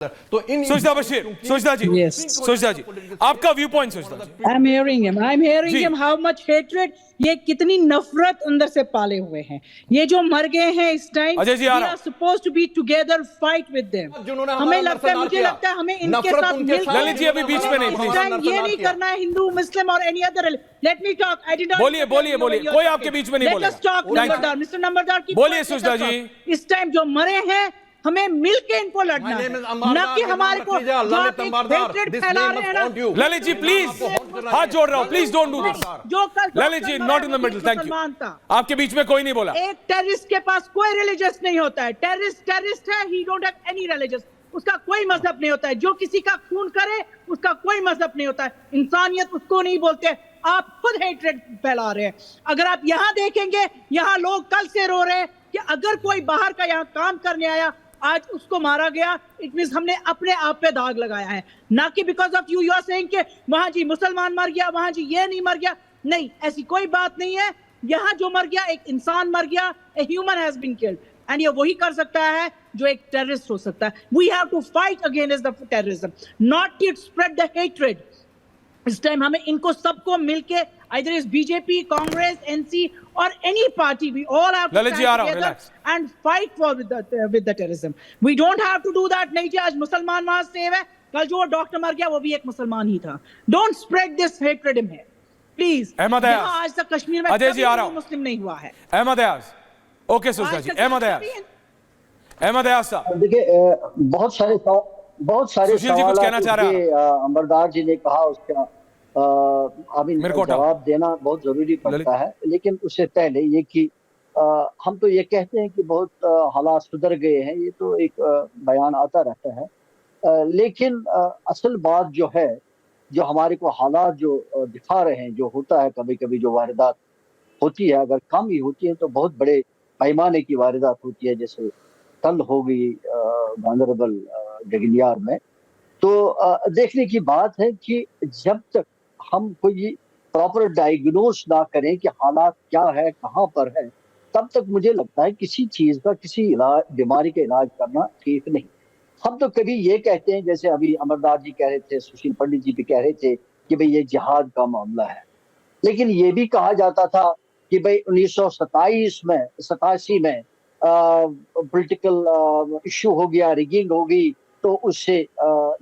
तो इन सुजदा बशीर, सुजदा जी, Yes. सुजदा जी, आपका व्यू पॉइंट सुजदा जी। I'm hearing जी। him how much hatred, ये कितनी नफरत अंदर से पाले हुए हैं। ये जो मर गए हैं इस टाइम, अजय जी, आ we रहा are supposed to be together, fight with them. जिन्होंने हमें हमारे लगता है, अंदर मुझे लगता है हमें इनके नफरत साथ उनके मिलकर ललित जी, अभी बीच में नहीं, इस please। टाइम ये नहीं करना है हिंदू, मुस्लिम और any other. Let me talk. I did not. बोलिए, बोलिए, बोलिए, कोई आपके बीच में नहीं Let us बोलेगा। talk, Thank you। Nambardar, Mr. नंबरदार की बोलिए, सुजदा जी। इस टाइम जो मरे हैं, हमें मिलके इनको लड़ना है, न कि हमारे को जो आप एक hatred फैला रहे हैं ना। ललित जी प्लीज, हाथ जोड़ रहा हूं, प्लीज डोंट डू दिस। जो कल Lalit ji, not in the middle, thank you. मुसलमान था। आपके बीच में कोई नहीं बोला। एक टेररिस्ट के पास कोई रिलीजियस नहीं होता है। टेररिस्ट है, ही डोंट हैव एनी रिलीजियस। उसका कोई मजहब नहीं होता है। जो किसी का खून करे उसका कोई मजहब नहीं होता है। इंसानियत उसको नहीं बोलते। आप खुद हेट्रेड फैला रहे हैं। अगर आप यहाँ देखेंगे, यहाँ लोग कल से रो रहे हैं कि अगर कोई बाहर का यहाँ काम करने आया, आज उसको मारा गया, इट मींस हमने अपने आप पे दाग लगाया है, ना कि because of you are saying कि वहां जी मुसलमान मर गया, वहां जी ये नहीं मर गया। नहीं, ऐसी कोई बात नहीं है। यहाँ जो मर गया, एक इंसान मर गया, a human has been killed, and ये वही कर सकता है जो एक टेररिस्ट हो सकता है। We have to fight against the terrorism, not to spread the hatred. इस टाइम हमें इनको सबको मिलके, either is BJP, Congress, NC or any party, we all have to stand together and fight for with the terrorism. We don't have to do that. नहीं जी, आज मुसलमान वहां save है, कल जो डॉक्टर मर गया वो भी एक मुसलमान ही था। Don't spread this hatred in here, please. Ahmad Ayaz, आज तक कश्मीर में अजय जी आ रहा हूं, मुस्लिम नहीं हुआ है। अहमद अयाज, ओके सुजदा जी, अहमद अयाज साहब। देखिए, बहुत सारे सुशील जी कुछ कहना चाह रहा है। अंबरदार जी ने कहा, उसका जवाब देना बहुत जरूरी पड़ता है। लेकिन उससे पहले ये कि हम तो ये कहते हैं कि बहुत हालात सुधर गए हैं, ये तो एक बयान आता रहता है। लेकिन असल बात जो है, जो हमारे को हालात जो दिखा रहे हैं, जो होता है कभी कभी जो वारदात होती है, अगर कम ही होती है तो बहुत बड़े पैमाने की वारदात होती है, जैसे कल हो गई गांधरबल गगनियार में। तो देखने की बात है कि जब तक हम कोई प्रॉपर डायग्नोस ना करें कि हालात क्या है, कहाँ पर है, तब तक मुझे लगता है किसी चीज का, किसी बीमारी का इलाज करना ठीक नहीं। हम तो कभी ये कहते हैं, जैसे अभी अमरदास जी कह रहे थे, सुशील पंडित जी भी कह रहे थे कि भाई ये जिहाद का मामला है। लेकिन ये भी कहा जाता था कि भाई 1987 में पॉलिटिकल इश्यू हो गया, रिगिंग हो गई, तो उससे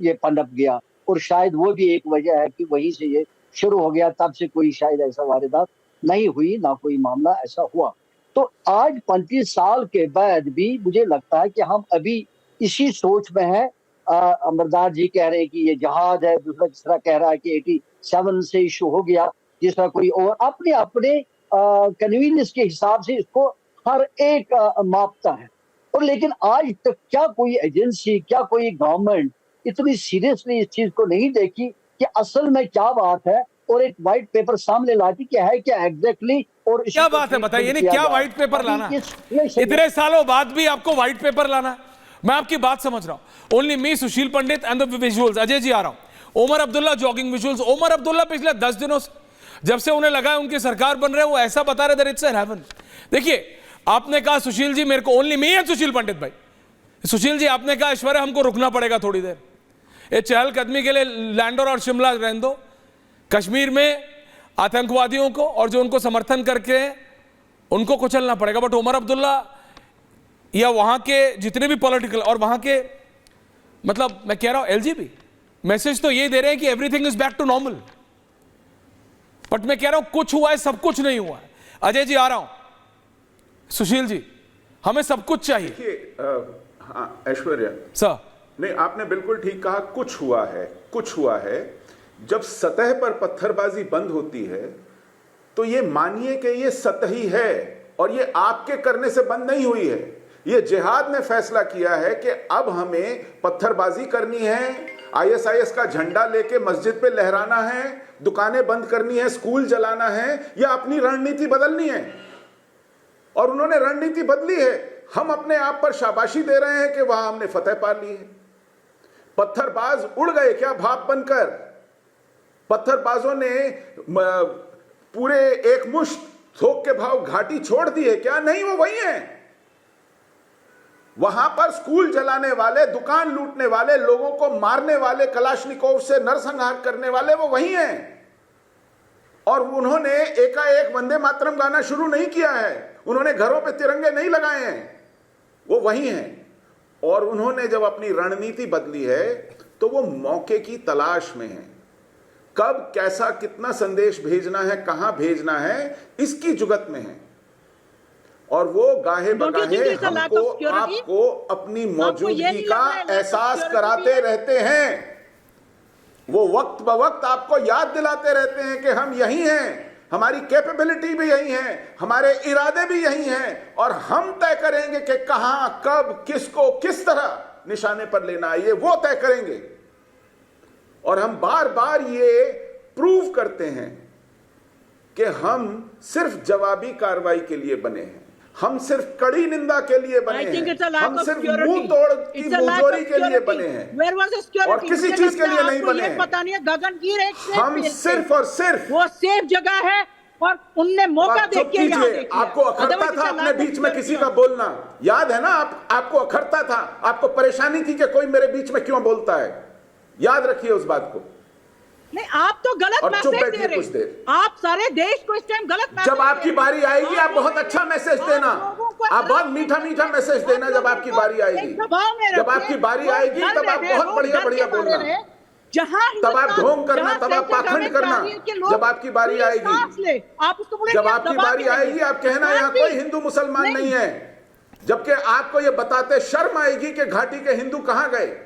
ये पनप गया। और शायद वो भी एक वजह है कि वहीं से ये शुरू हो गया, तब से कोई शायद ऐसा वारदात नहीं हुई, ना कोई मामला ऐसा हुआ। तो आज 35 साल के बाद भी मुझे लगता है कि हम अभी इसी सोच में हैं। अमरदार जी कह रहे हैं कि ये जहाद है, दूसरा तीसरा कह रहा है कि 87 से इशू हो गया, जिसका कोई और अपने अपने कन्वीनियंस के हिसाब से इसको हर एक मापता है। और लेकिन आज तक क्या कोई एजेंसी, क्या कोई गवर्नमेंट इतनी सीरियसली इस चीज को नहीं देखी कि असल में क्या बात है, और एक व्हाइट पेपर सामने लाती क्या है, क्या एग्जैक्टली, और क्या बात है बताइए, नहीं क्या व्हाइट पेपर लाना, इतने सालों बाद भी आपको व्हाइट पेपर लाना। मैं आपकी बात समझ रहा हूं। Only me, Sushil Pandit and the visuals. Ajay ji आ रहा हूं। Omar Abdullah jogging visuals. ओमर अब्दुल्ला पिछले 10 दिनों से, जब से उन्हें लगा है उनकी सरकार बन रहे, वो ऐसा बता रहे दैट इट्स एन हेवन। देखिए, आपने कहा सुशील जी मेरे को, ओनली मी एंड सुशील पंडित भाई, सुशील जी आपने कहा ऐश्वर्या हमको रुकना पड़ेगा थोड़ी देर, ये चहलकदमी के लिए लैंडोर और शिमला रहने दो, कश्मीर में आतंकवादियों को और जो उनको समर्थन करके उनको कुचलना पड़ेगा। बट उमर अब्दुल्ला या वहां के जितने भी पॉलिटिकल और वहां के, मतलब मैं कह रहा हूं एलजीबी, मैसेज तो ये दे रहे हैं कि everything is back to normal. But मैं कह रहा हूं कुछ हुआ है, सब कुछ नहीं हुआ है। अजय जी आ रहा हूं। सुशील जी, हमें सब कुछ चाहिए। हाँ ऐश्वर्या सर, नहीं, आपने बिल्कुल ठीक कहा, कुछ हुआ है, कुछ हुआ है। जब सतह पर पत्थरबाजी बंद होती है तो ये मानिए कि ये सतही है, और ये आपके करने से बंद नहीं हुई है। ये जिहाद ने फैसला किया है कि अब हमें पत्थरबाजी करनी है, आईएसआईएस का झंडा लेके मस्जिद पे लहराना है, दुकानें बंद करनी है, स्कूल जलाना है, या अपनी रणनीति बदलनी है। और उन्होंने रणनीति बदली है। हम अपने आप पर शाबाशी दे रहे हैं कि वहां हमने फतेह पा ली है। पत्थरबाज उड़ गए क्या भाप बनकर? पत्थरबाजों ने पूरे एक मुश्त थोक के भाव घाटी छोड़ दी है क्या? नहीं, वो वही है, वहां पर स्कूल जलाने वाले, दुकान लूटने वाले, लोगों को मारने वाले, कलाशनिकोव से नरसंहार करने वाले वो वही हैं। और उन्होंने एकाएक वंदे मातरम गाना शुरू नहीं किया है, उन्होंने घरों पे तिरंगे नहीं लगाए हैं, वो वही हैं। और उन्होंने जब अपनी रणनीति बदली है तो वो मौके की तलाश में है, कब कैसा कितना संदेश भेजना है, कहां भेजना है, इसकी जुगत में है। और वो गाहे बगाहे हमको आपको अपनी मौजूदगी का एहसास कराते रहते हैं। वो वक्त ब वक्त आपको याद दिलाते रहते हैं कि हम यही हैं, हमारी कैपेबिलिटी भी यही है, हमारे इरादे भी यही हैं, और हम तय करेंगे कि कहां, कब, किसको किस तरह निशाने पर लेना है, ये वो तय करेंगे। और हम बार बार ये प्रूव करते हैं कि हम सिर्फ जवाबी कार्रवाई के लिए बने हैं, हम सिर्फ कड़ी निंदा के लिए बने हैं, हम सिर्फ मुंह तोड़ की मुंहजोरी के लिए बने हैं और किसी चीज के लिए नहीं बने हैं। पता नहीं है, गगनगीर एक हम सिर्फ और सिर्फ वो सेफ जगह है और उनने मौका देके यहाँ देखा। आपको अखरता था अपने बीच में किसी का बोलना, याद है ना? आपको अखरता था, आपको परेशानी थी कि कोई मेरे बीच में क्यों बोलता है, याद रखिए उस बात को। नहीं, आप तो गलत मैसेज दे रहे हैं, आप सारे देश को इस टाइम गलत मैसेज। जब आपकी बारी आएगी आप बहुत अच्छा मैसेज देना, आप बहुत मीठा मीठा मैसेज देना। जब आपकी बारी आएगी, जब आपकी बारी आएगी तब आप बहुत बढ़िया बढ़िया बोलना, तब आप ढोंग करना, तब आप पाखंड करना। जब आपकी बारी आएगी, जब आपकी बारी आएगी आप कहना यहाँ कोई हिंदू मुसलमान नहीं है, जबकि आपको ये बताते शर्म आएगी कि घाटी के हिंदू कहां गए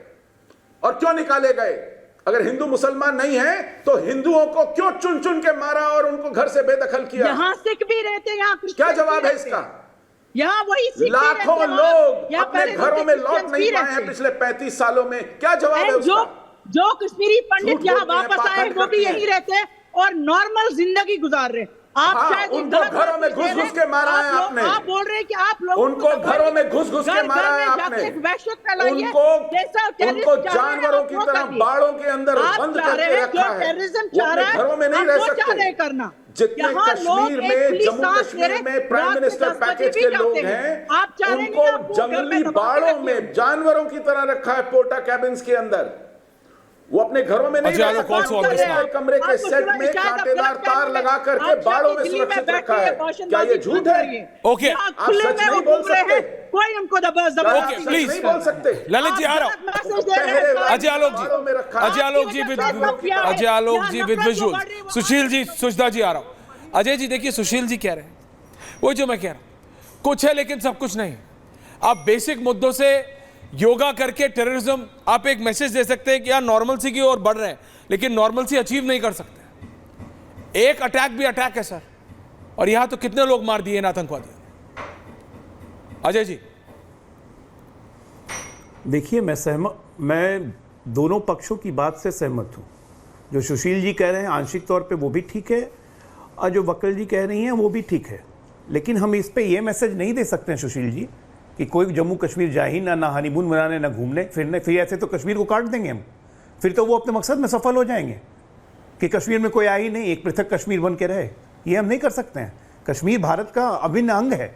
और क्यों निकाले गए। अगर हिंदू मुसलमान नहीं है तो हिंदुओं को क्यों चुन चुन के मारा और उनको घर से बेदखल किया? यहाँ सिख भी रहते, यहाँ क्या जवाब है इसका? यहाँ वही लाखों लोग अपने घरों में लौट नहीं पाए हैं पिछले 35 सालों में, क्या जवाब है उसका? जो कश्मीरी पंडित यहाँ वापस आए वो भी यहीं रहते हैं और नॉर्मल जिंदगी गुजार रहे। आप शायद उनको घरों में घुस घुस के मारा है आपने। आप बोल रहे हैं कि आप लोग उनको घरों में घुस घुस के मारा है आपने, उनको जानवरों की तरह बाड़ों के अंदर बंद करके रखा है, वो अपने घरों में नहीं रह सकते। जितने कश्मीर में, जम्मू कश्मीर में प्राइम मिनिस्टर पैकेज के लोग हैं, उनको जंगली बाड़ों में जानवरों की तरह रखा है, पोर्टा कैबिन्स के अंदर। वो अपने घरों में नहीं रह सकते, कमरे के सेट में कांटेदार तार लगा करके बाड़ों में सुरक्षित रखा है। क्या ये झूठ है? ओके, आप सच नहीं बोल सकते, कोई हमको ओके प्लीज नहीं बोल सकते। ललित जी आ रहा हूं, अजय आलोक जी, अजय आलोक जी विद विजुअल, सुशील जी, सुजदा जी आ रहा हूं। अजय जी देखिए, सुशील जी कह रहे हैं वो जो मैं कह रहा हूं, कुछ है लेकिन सब कुछ नहीं। आप बेसिक मुद्दों से योगा करके टेररिज्म, आप एक मैसेज दे सकते हैं कि यार नॉर्मलसी की ओर बढ़ रहे हैं, लेकिन नॉर्मलसी अचीव नहीं कर सकते। एक अटैक भी अटैक है सर, और यहां तो कितने लोग मार दिए इन आतंकवादियों ने। अजय जी देखिए, मैं दोनों पक्षों की बात से सहमत हूं। जो सुशील जी कह रहे हैं आंशिक तौर पे वो भी ठीक है, और जो वकील जी कह रही हैं वो भी ठीक है। लेकिन हम इस पे ये मैसेज नहीं दे सकते हैं सुशील जी कि कोई जम्मू कश्मीर जाए ही ना हनीमून मनाने, ना घूमने फिरने, फिर ऐसे तो कश्मीर को काट देंगे हम, फिर तो वो अपने मकसद में सफल हो जाएंगे कि कश्मीर में कोई आ ही नहीं, एक पृथक कश्मीर बन के रहे। ये हम नहीं कर सकते हैं। कश्मीर भारत का अभिन्न अंग है।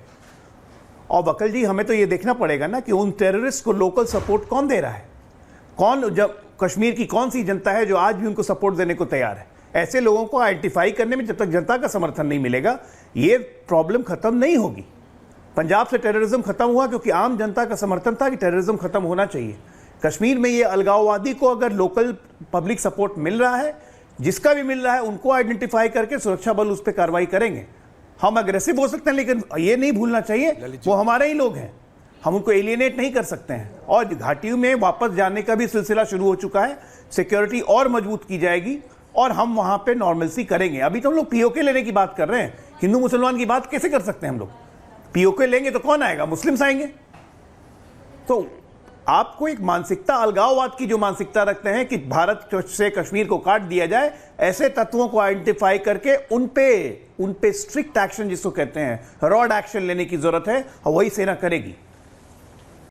और वकील जी, हमें तो ये देखना पड़ेगा ना कि उन टेररिस्ट को लोकल सपोर्ट कौन दे रहा है, कौन, जब कश्मीर की कौन सी जनता है जो आज भी उनको सपोर्ट देने को तैयार है। ऐसे लोगों को आइडेंटिफाई करने में जब तक जनता का समर्थन नहीं मिलेगा ये प्रॉब्लम खत्म नहीं होगी। पंजाब से टेररिज्म खत्म हुआ क्योंकि आम जनता का समर्थन था कि टेररिज्म खत्म होना चाहिए। कश्मीर में ये अलगाववादी को अगर लोकल पब्लिक सपोर्ट मिल रहा है, जिसका भी मिल रहा है, उनको आइडेंटिफाई करके सुरक्षा बल उस पर कार्रवाई करेंगे। हम अग्रेसिव हो सकते हैं लेकिन ये नहीं भूलना चाहिए वो हमारे ही लोग हैं, हम उनको एलियनेट नहीं कर सकते हैं। और घाटियों में वापस जाने का भी सिलसिला शुरू हो चुका है, सिक्योरिटी और मजबूत की जाएगी और हम वहां पे नॉर्मलसी करेंगे। अभी तो हम लोग पीओके लेने की बात कर रहे हैं, हिंदू मुसलमान की बात कैसे कर सकते हैं हम लोग? पीओके लेंगे तो कौन आएगा? मुस्लिम्स आएंगे। तो आपको एक मानसिकता, अलगाववाद की जो मानसिकता रखते हैं कि भारत से कश्मीर को काट दिया जाए, ऐसे तत्वों को आइडेंटिफाई करके उन पे स्ट्रिक्ट एक्शन जिसको कहते हैं रॉड एक्शन लेने की जरूरत है, और वही सेना करेगी।